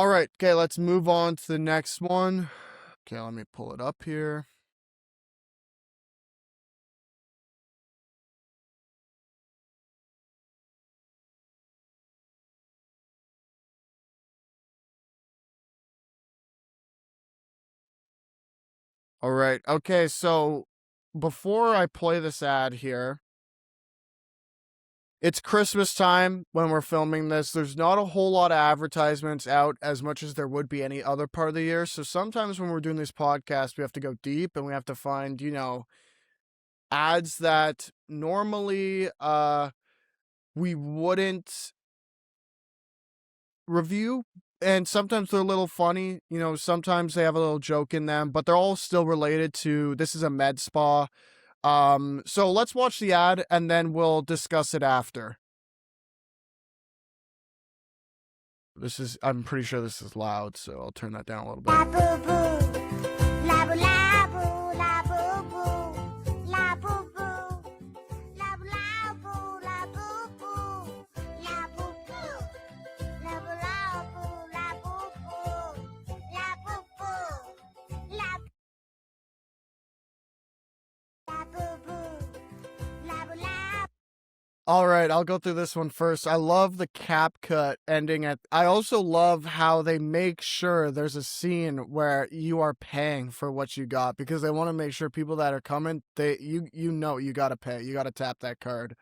All right. Okay, let's move on to the next one. Okay, let me pull it up here. All right. Okay, so before I play this ad here, it's Christmas time when we're filming this. There's not a whole lot of advertisements out as much as there would be any other part of the year. So sometimes when we're doing these podcasts, we have to go deep and we have to find, ads that normally we wouldn't review. And sometimes they're a little funny, sometimes they have a little joke in them, but they're all still related to this is a med spa. So let's watch the ad and then we'll discuss it after. I'm pretty sure this is loud, so I'll turn that down a little bit. La boo boo, la boo la boo, la boo boo, la boo boo, la boo la boo, la boo boo, la boo boo, la boo la boo, la boo boo, la boo boo, la boo boo, la boo la. All right, I'll go through this one first. I love the cap cut ending at. I also love how they make sure there's a scene where you are paying for what you got because they want to make sure people that are coming, you got to pay. You got to tap that card.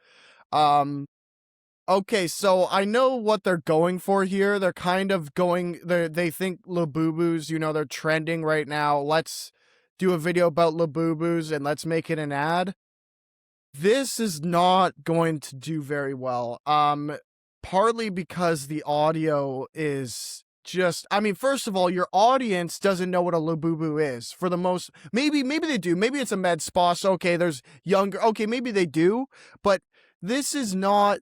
Okay, so I know what they're going for here. They're kind of going. They think Labubus, they're trending right now. Let's do a video about Labubus and let's make it an ad. This is not going to do very well. Partly because the audio is just, first of all, your audience doesn't know what a Labubu is for the most, maybe they do. Maybe it's a med spa. So, okay, there's younger. Okay, maybe they do, but this is not,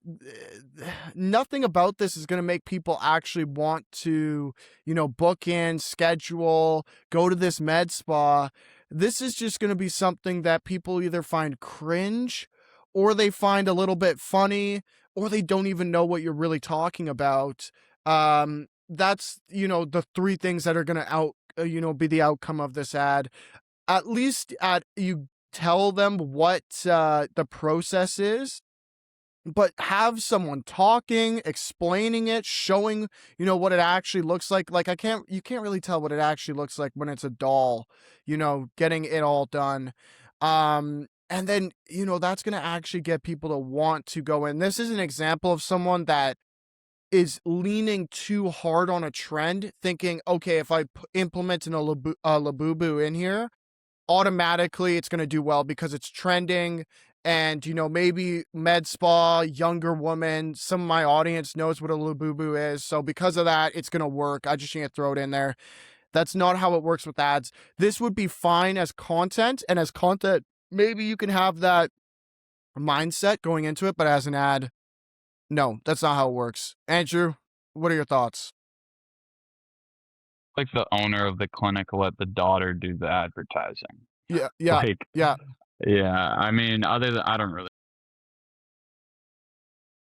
nothing about this is going to make people actually want to, book in, schedule, go to this med spa. This is just going to be something that people either find cringe or they find a little bit funny or they don't even know what you're really talking about. That's, the three things that are going to be the outcome of this ad. At least you tell them what the process is, but have someone talking, explaining it, showing, what it actually looks like. Like you can't really tell what it actually looks like when it's a doll, getting it all done. And then, that's going to actually get people to want to go in. This is an example of someone that is leaning too hard on a trend, thinking, okay, if I implement a Labubu in here, automatically it's going to do well because it's trending. And, maybe med spa, younger woman, some of my audience knows what a Labubu is. So because of that, it's going to work. I just need to throw it in there. That's not how it works with ads. This would be fine as content. And as content, maybe you can have that mindset going into it. But as an ad, no, that's not how it works. Andrew, what are your thoughts? Like the owner of the clinic let the daughter do the advertising. Yeah. Like, Yeah. yeah, other than I don't really.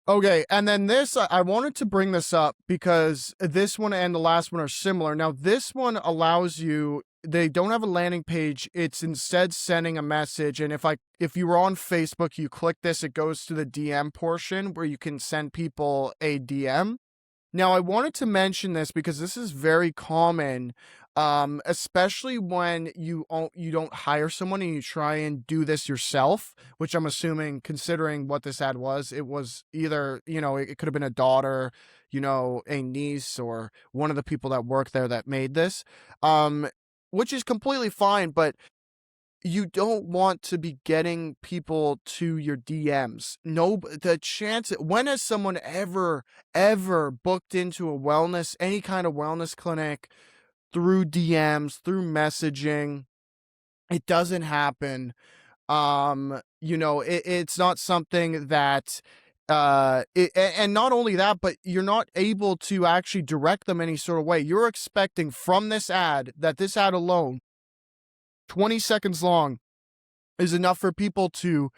Okay, and then this, I wanted to bring this up because this one and the last one are similar. Now, this one allows you, they don't have a landing page. It's instead sending a message. And if you were on Facebook, you click this, it goes to the DM portion where you can send people a DM. Now, I wanted to mention this because this is very common, especially when you don't hire someone and you try and do this yourself, which I'm assuming, considering what this ad was, it was either, it could have been a daughter, a niece, or one of the people that work there that made this, which is completely fine, but you don't want to be getting people to your DMs. No, the chance, when has someone ever booked into any kind of wellness clinic through DMs, through messaging? It doesn't happen. It's not something that, and not only that, but you're not able to actually direct them any sort of way. You're expecting from this ad that this ad alone, 20 seconds long, is enough for people to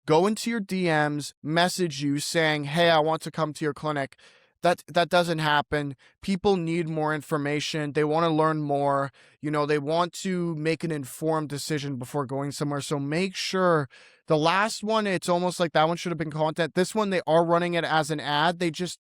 go into your DMs, message you saying, hey, I want to come to your clinic. that doesn't happen. People need more information. They want to learn more. They want to make an informed decision before going somewhere. So make sure the last one, it's almost like that one should have been content. This one, they are running it as an ad. They just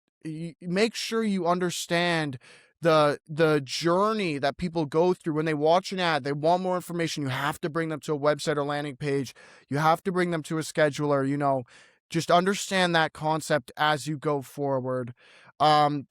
make sure you understand the journey that people go through when they watch an ad. They want more information. You have to bring them to a website or landing page. You have to bring them to a scheduler. Just understand that concept as you go forward.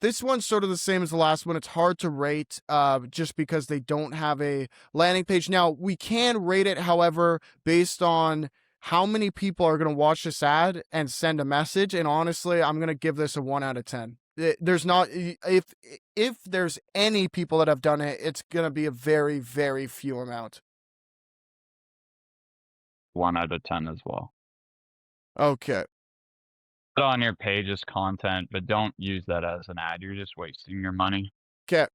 This one's sort of the same as the last one. It's hard to rate just because they don't have a landing page. Now, we can rate it, however, based on how many people are going to watch this ad and send a message. And honestly, I'm going to give this a 1 out of 10. There's not, if there's any people that have done it, it's going to be a very, very few amount. 1 out of 10 as well. Okay. Put on your page as content, but don't use that as an ad. You're just wasting your money. Okay.